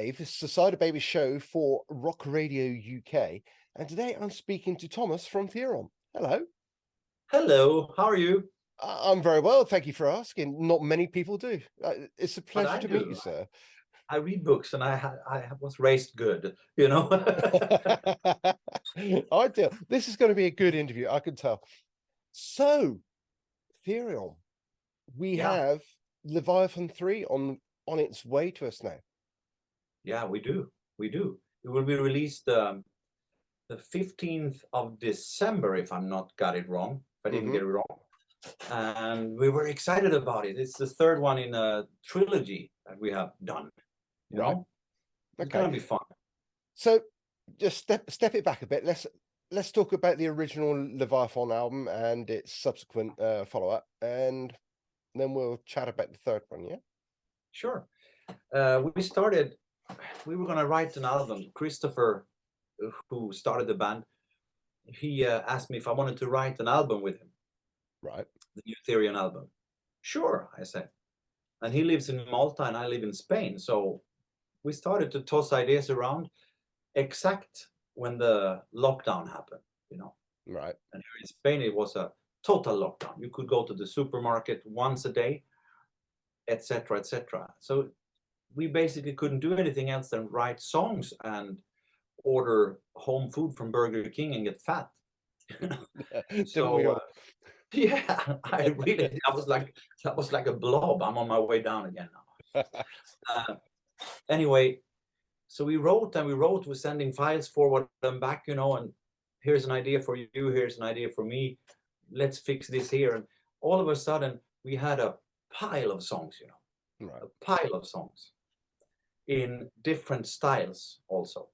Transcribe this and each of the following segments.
Dave. This is the Cyderbaby show for Rock Radio UK. And today I'm speaking to Thomas from Therion. Hello. Hello, how are you? I'm very well. Thank you for asking. Not many people do. It's a pleasure to meet you, sir. I read books and I was raised good, you know. Ideal. This is going to be a good interview, I can tell. So, Therion, we have Leviathan III on its way to us now. Yeah, we do. We do. It will be released the 15th of December, if I'm not got it wrong. If I didn't get it wrong. And we were excited about it. It's the third one in a trilogy that we have done. You know? It's gonna be fun. So just step it back a bit. Let's talk about the original Leviathan album and its subsequent follow-up, and then we'll chat about the third one. Yeah, sure. We were gonna write an album. Christopher, who started the band, he asked me if I wanted to write an album with him. Right. The new Therion album. Sure, I said. And he lives in Malta and I live in Spain, so we started to toss ideas around exact when the lockdown happened, you know. Right. And here in Spain, it was a total lockdown. You could go to the supermarket once a day, etc., etc. So we basically couldn't do anything else than write songs and order home food from Burger King and get fat. So yeah, that was like a blob. I'm on my way down again now. Anyway, so we wrote and we wrote. We're sending files forward and back, you know, and here's an idea for you, here's an idea for me. Let's fix this here. And all of a sudden, we had a pile of songs, you know, a pile of songs in different styles also.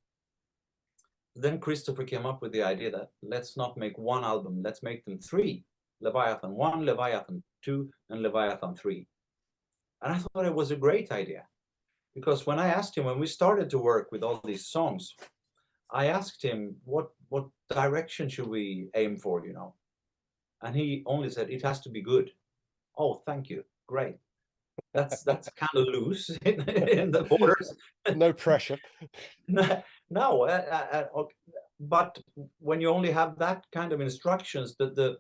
Then Christopher came up with the idea that let's not make one album, let's make them three. Leviathan 1, Leviathan 2, and Leviathan 3. And I thought it was a great idea. Because when I asked him, when we started to work with all these songs, I asked him, what direction should we aim for, you know? And he only said, it has to be good. Oh, thank you. Great. That's kind of loose in the borders. No pressure. No, but when you only have that kind of instructions, the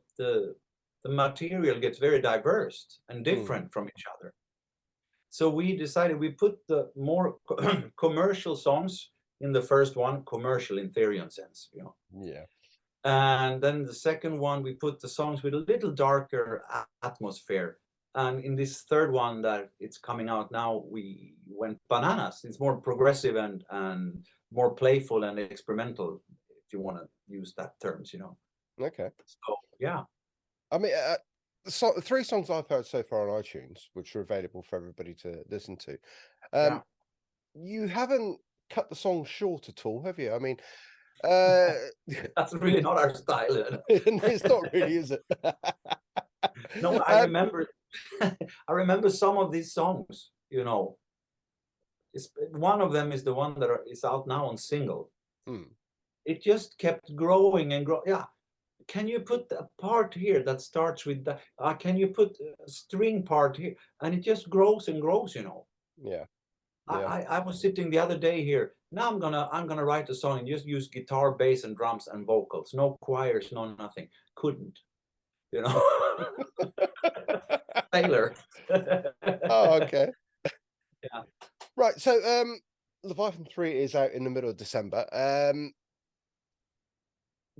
material gets very diverse and different from each other. So we decided we put the more commercial songs in the first one, commercial in Therion sense, you know. Yeah. And then the second one, we put the songs with a little darker atmosphere. And in this third one that it's coming out now, we went bananas. It's more progressive and more playful and experimental, if you want to use that terms, you know. Okay. So, yeah. I mean, so 3 songs I've heard so far on iTunes, which are available for everybody to listen to. You haven't cut the song short at all, have you? I mean, that's really not our style. It's not really, is it? No, I remember. I remember some of these songs. You know, one of them is the one that is out now on single. It just kept growing and growing. Yeah. Can you put a part here that starts with that? Can you put a string part here? And it just grows and grows, you know. Yeah. I was sitting the other day here. Now I'm gonna write a song and just use guitar, bass, and drums and vocals. No choirs, no nothing. Couldn't, you know. Taylor. Oh, okay. Yeah. Right. So, Leviathan 3 is out in the middle of December.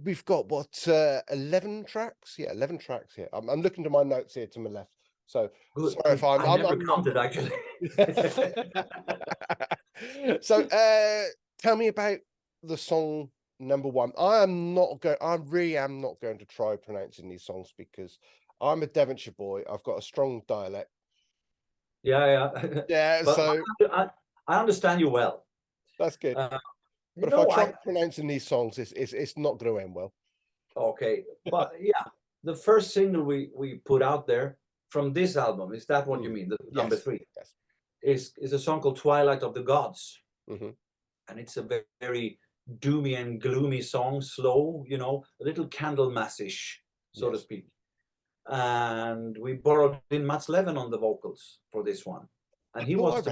We've got what 11 tracks? Yeah, 11 tracks here. I'm looking to my notes here to my left. So good. Sorry if I'm never counted actually. So tell me about the song number 1. I really am not going to try pronouncing these songs because I'm a Devonshire boy. I've got a strong dialect. Yeah. But so I understand you well. That's good. But if I try pronouncing these songs, it's not going to end well. Okay, but yeah, the first single we put out there from this album, is that what you mean? The number 3 is a song called Twilight of the Gods. And it's a very doomy and gloomy song, slow, you know, a little Candlemass-ish, so to speak. And we borrowed in Mats Levin on the vocals for this one. And he was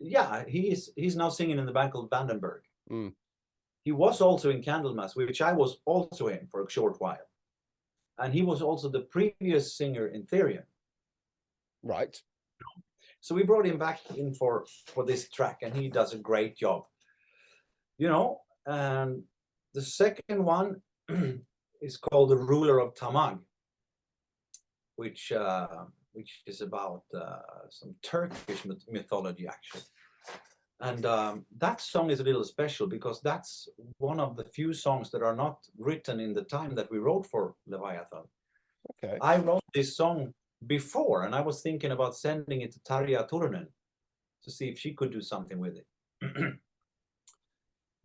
Yeah, he's now singing in the band called Vandenberg. Mm, He was also in Candlemass, which I was also in for a short while. And he was also the previous singer in Therion. right. So we brought him back in for this track, and he does a great job. And the second one is called The Ruler of Tamag, which is about some Turkish mythology, actually. And that song is a little special because that's one of the few songs that are not written in the time that we wrote for Leviathan. Okay. I wrote this song before, and I was thinking about sending it to Tarja Turunen to see if she could do something with it.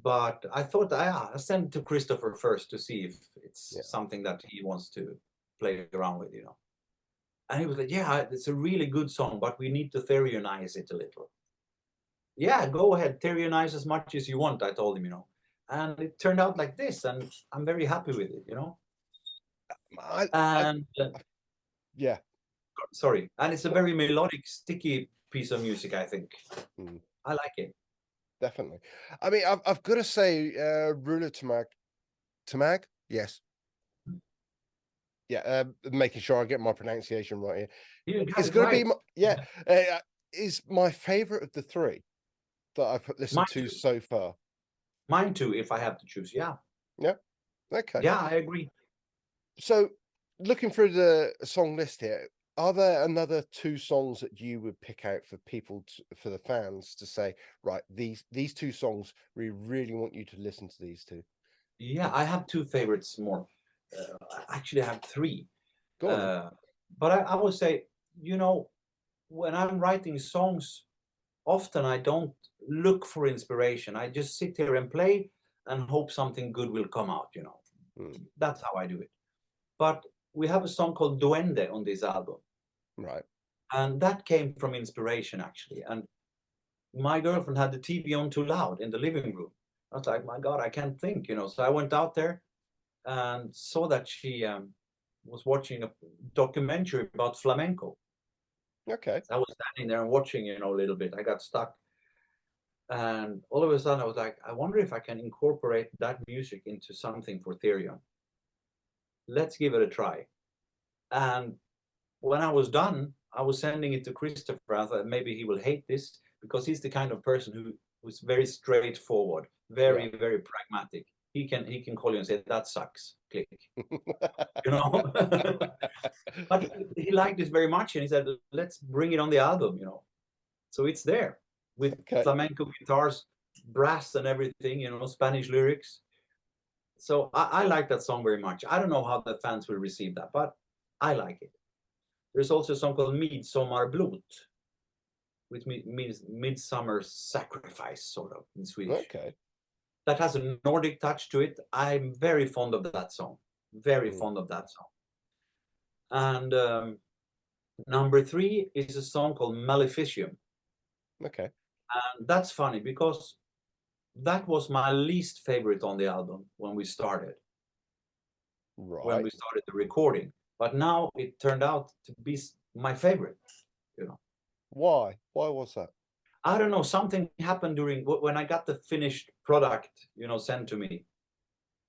But I thought I'll send it to Christopher first to see if it's Yeah. something that he wants to play around with, And he was like, yeah, it's a really good song, but we need to Therionize it a little. Yeah, go ahead, Therionize as much as you want, I told him, And it turned out like this, and I'm very happy with it, I, And yeah. sorry, and it's a very melodic, sticky piece of music, I think. Mm, I like it. definitely. I mean, I've got to say, Ruler Tamag, yes. Yeah, making sure I get my pronunciation right here. You got It's it going to right. be, is my favorite of the three that I've Mine listened to too. so far. Mine too, if I have to choose. Yeah. Yeah. Okay. Yeah, I agree. So, looking through the song list here, are there another two songs that you would pick out for people for the fans to say, right, these two songs, we really want you to listen to these two? Yeah, I have two favorites more. Actually, I have three. Go on then. But I would say, when I'm writing songs, often I don't look for inspiration. I just sit here and play and hope something good will come out. Mm, That's how I do it. But we have a song called Duende on this album. right. And that came from inspiration, actually. And my girlfriend had the TV on too loud in the living room. I was like, my God, I can't think. So I went out there and saw that she was watching a documentary about flamenco. Okay. I was standing there and watching, a little bit. I got stuck. And all of a sudden, I was like, I wonder if I can incorporate that music into something for Therion. Let's give it a try. And when I was done, I was sending it to Christopher. I thought maybe he will hate this because he's the kind of person who's very straightforward, Yeah. very, very pragmatic. He can call you and say, that sucks. Click. you know. But he liked this very much, and he said, let's bring it on the album. So it's there with Okay. flamenco guitars, brass and everything, Spanish lyrics. So I like that song very much. I don't know how the fans will receive that, but I like it. There's also a song called Midsommarblot, which means midsummer sacrifice, sort of, in Swedish. Okay. That has a Nordic touch to it. I'm very fond of that song. Very fond of that song. And number 3 is a song called Maleficium. Okay. And that's funny because that was my least favorite on the album when we started. When Right. we started the recording. But now it turned out to be my favorite. Why? Why was that? I don't know. Something happened during when I got the finished product, sent to me,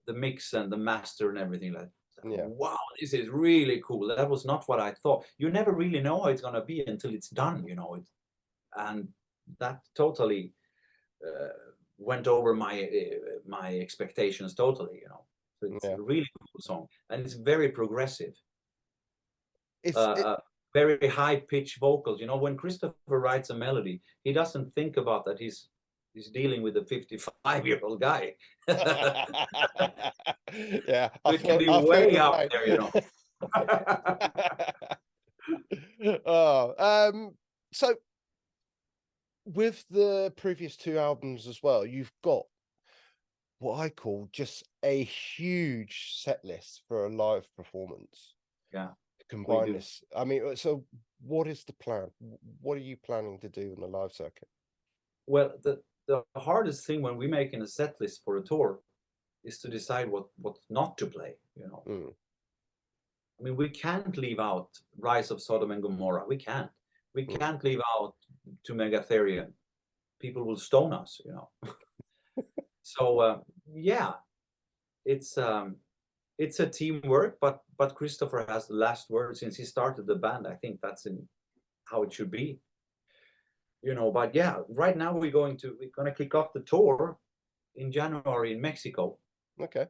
the mix and the master and everything like that. Yeah. Wow, this is really cool. That was not what I thought. You never really know how it's gonna be until it's done, and that totally went over my expectations totally. So it's Yeah. a really cool song, and it's very progressive. It's Very high pitched vocals. When Christopher writes a melody, he doesn't think about that he's dealing with a 55-year-old guy. yeah. It can be I feel way the up pain. there. Oh, so with the previous two albums as well, you've got what I call just a huge set list for a live performance. Yeah, Combine do. this. I mean, so what is the plan? What are you planning to do in the live circuit? Well, the hardest thing when we're making a set list for a tour is to decide what not to play. Mm, I mean, we can't leave out Rise of Sodom and Gomorrah. We can't. We mm, can't leave out To Megatherion. people will stone us, So yeah, it's a teamwork, but Christopher has the last word since he started the band. I think that's how it should be. But yeah, right now we're gonna kick off the tour in January in Mexico, Okay.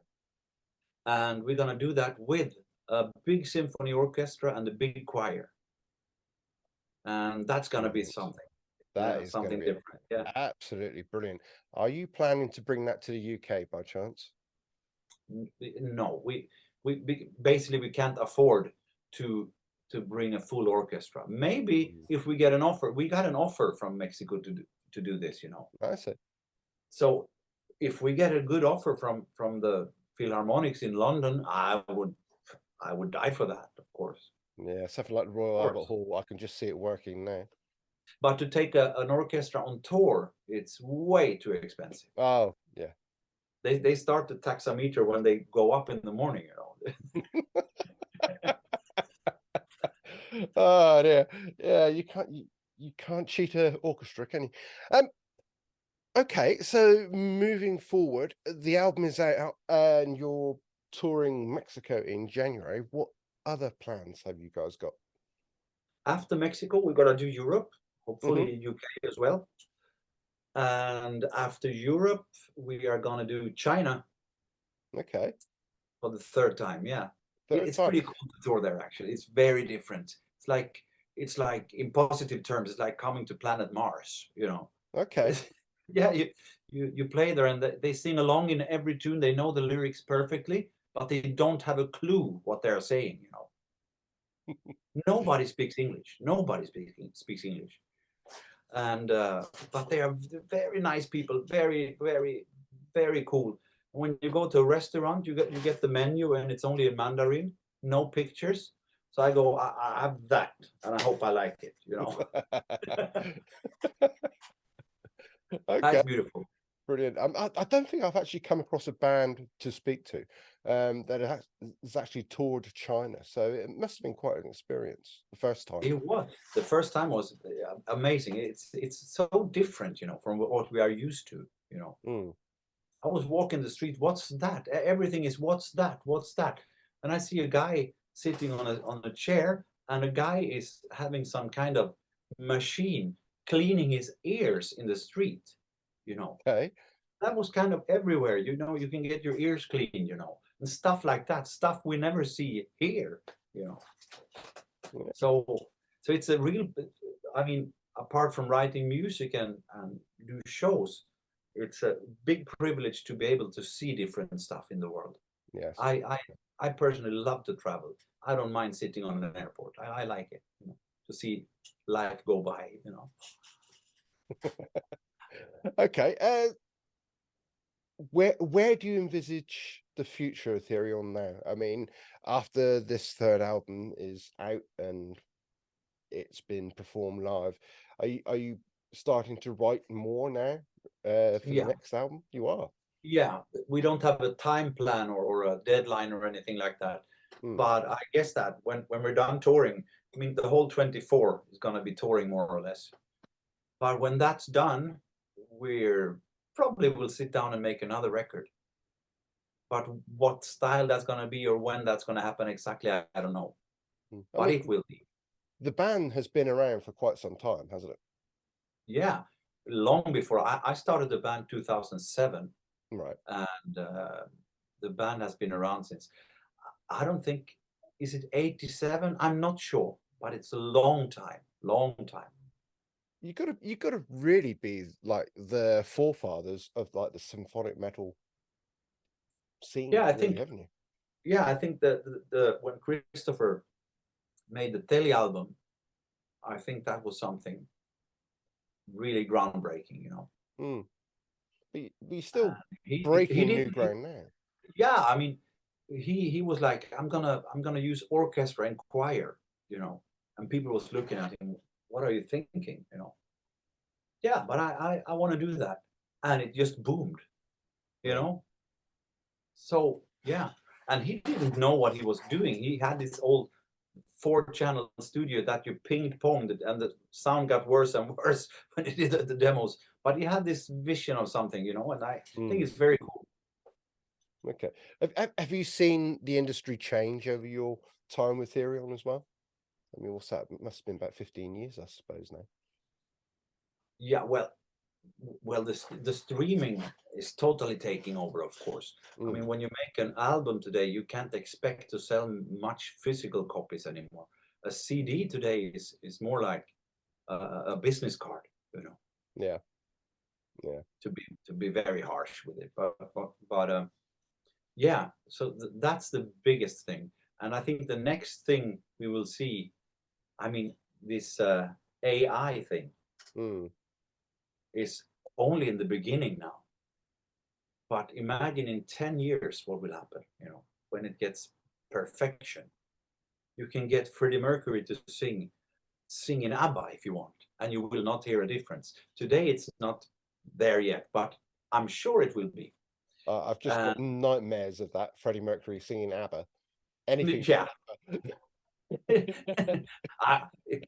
and we're gonna do that with a big symphony orchestra and a big choir, and that's gonna be Brilliant. something. That Yeah, is going to something be different. Yeah. absolutely brilliant. Are you planning to bring that to the UK by chance? No, basically we can't afford to bring a full orchestra. Maybe Mm, if we get an offer, we got an offer from Mexico to do this. I see. So if we get a good offer from the Philharmonics in London, I would die for that, of course. Yeah, something like the Of Royal Albert course. Hall. I can just see it working now. But to take an orchestra on tour, it's way too expensive. Oh, yeah. They start the taxameter when they go up in the morning. Oh dear. Yeah, you can't cheat a orchestra, can you? Okay, so moving forward, the album is out and you're touring Mexico in January. What other plans have you guys got? After Mexico, we gotta do Europe, Hmm. hopefully UK as well. And after Europe, we are gonna do China Okay, for the third time. Yeah, third it's time. pretty cool to tour there. Actually, it's very different. It's like in positive terms, it's like coming to planet Mars. Okay. Yeah, you play there, and they sing along in every tune. They know the lyrics perfectly, but they don't have a clue what they're saying. Nobody speaks English. Nobody speaks English. And but they are very nice people, very, very, very cool. When you go to a restaurant, you get the menu and it's only in Mandarin, no pictures. So I go, I have that, and I hope I like it. Okay, That's beautiful. brilliant. I don't think I've actually come across a band to speak to that has actually toured China, so it must have been quite an experience the first time. It was the first time was amazing. It's so different, from what we are used to. Mm, I was walking the street. What's that? Everything is what's that? What's that? And I see a guy sitting on a chair, and a guy is having some kind of machine cleaning his ears in the street. You know, okay. that was kind of everywhere. You can get your ears cleaned. And stuff like that. Stuff we never see here. You know, Yeah. so so it's a real. I mean, apart from writing music and do shows, it's a big privilege to be able to see different stuff in the world. Yes. I I, I personally love to travel. I don't mind sitting on an airport. I like it, to see life go by. Okay. Where do you envisage the future of Therion now? I mean, after this third album is out and it's been performed live, are you starting to write more now for the Yeah, next album? You are. yeah. We don't have a time plan or a deadline or anything like that. Mm, But I guess that when we're done touring, I mean, the whole 24 is going to be touring more or less. But when that's done, we're probably will sit down and make another record. But what style that's going to be or when that's going to happen exactly, I don't know. mm. I But mean, it will be. the band has been around for quite some time, hasn't it? Yeah, long before I started the band 2007, Right. and the band has been around since. I don't think, is it 87? I'm not sure, but it's a long time, long time. You gotta really be like the forefathers of like the symphonic metal scene, Yeah, I really, think. haven't you? Yeah, I think that when Christopher made the Telly album, I think that was something really groundbreaking. Mm. But you're still He breaking didn't. new ground now. Yeah, I mean, he was like, I'm gonna use orchestra and choir, and people was looking at him. What are you thinking? Yeah, but I want to do that, and it just boomed. You Right. know. So yeah, and he didn't know what he was doing. He had this old 4-channel studio that you ping ponged, and the sound got worse and worse when he did the demos. but he had this vision of something, you know, and I think Mm. it's very cool. Okay. Have you seen the industry change over your time with Therion as well? I mean, what's that? It must have been about 15 years, I suppose, now. Yeah, well, the streaming is totally taking over, of course. I mean, Mm. when you make an album today, you can't expect to sell much physical copies anymore. A CD today is more like a business card, you know, Yeah. Yeah. to be very harsh with it. But yeah, so that's the biggest thing. And I think the next thing we will see, I mean, this AI thing Mm. is only in the beginning now. But imagine in 10 years what will happen, you know, when it gets perfection. You can get Freddie Mercury to sing in ABBA if you want, and you will not hear a difference. Today it's not there yet, but I'm sure it will be. I've just got nightmares of that Freddie Mercury singing ABBA. Anything Yeah. from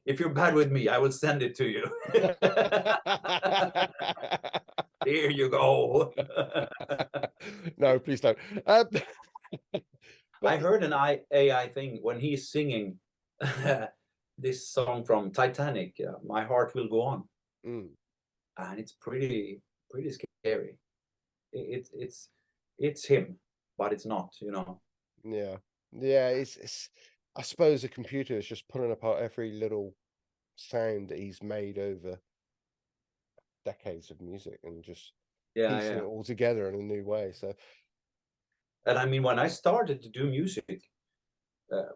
If you're bad with me, I will send it to you. ABBA. Here you go. No, please don't. I But heard an AI thing when he's singing this song from Titanic, "My Heart Will Go On," mm, and it's pretty scary. It's him, but it's not, you know. yeah, yeah, it's. I suppose a computer is just pulling apart every little sound that he's made over decades of music and just Yeah, piecing it yeah. all together in a new way. So, And I mean, when I started to do music,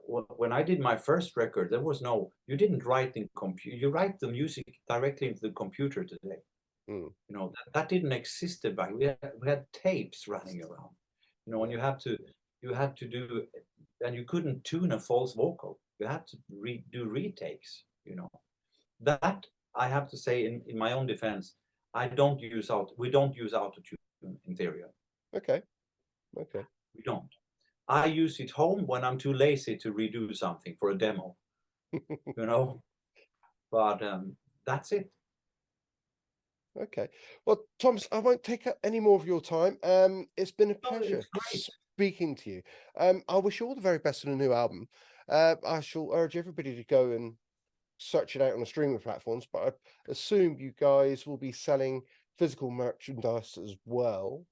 when I did my first record, there was no, you didn't write in computer, you write the music directly into the computer today. mm, You know, that didn't exist back. We had tapes running around. You know, when yeah, you had to do, and you couldn't tune a false vocal. You had to do retakes. You know, that I have to say in my own defense, we don't use autotune in Therion. okay, okay. We don't. I use it home when I'm too lazy to redo something for a demo. You know, but that's it. Okay. Well, Thomas, I won't take up any more of your time. It's been a No, pleasure it's great. speaking to you. I wish you all the very best on a new album. I shall urge everybody to go and search it out on the streaming platforms, but I assume you guys will be selling physical merchandise as well.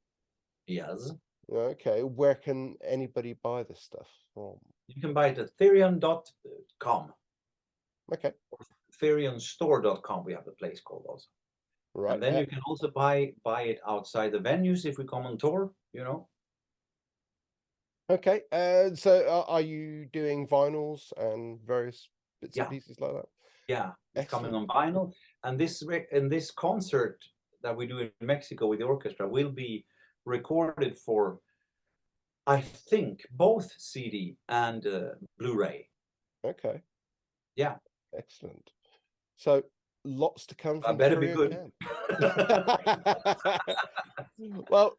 Yes. Okay, where can anybody buy this stuff from? You can buy it at therion.com Okay, or therionstore.com. We have a place called also. right. And then you can also buy it outside the venues if we come on tour, you know. Okay, so are you doing vinyls and various bits and Yeah, pieces like that? yeah, it's coming Excellent. on vinyl. And this concert that we do in Mexico with the orchestra will be recorded for, I think, both CD and Blu-ray. Okay, Yeah, excellent. So lots to come I from better be Therion good. Camp. Well,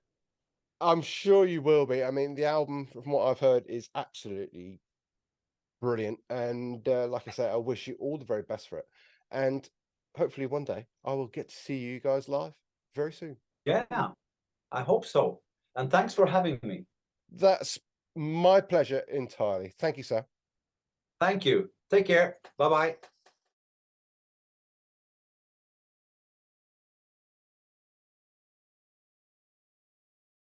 I'm sure you will be. I mean, the album, from what I've heard, is absolutely brilliant. And like I say, I wish you all the very best for it. And hopefully one day I will get to see you guys live very soon. Yeah, I hope so. And thanks for having me. That's my pleasure entirely. Thank you, sir. Thank you. Take care. Bye-bye.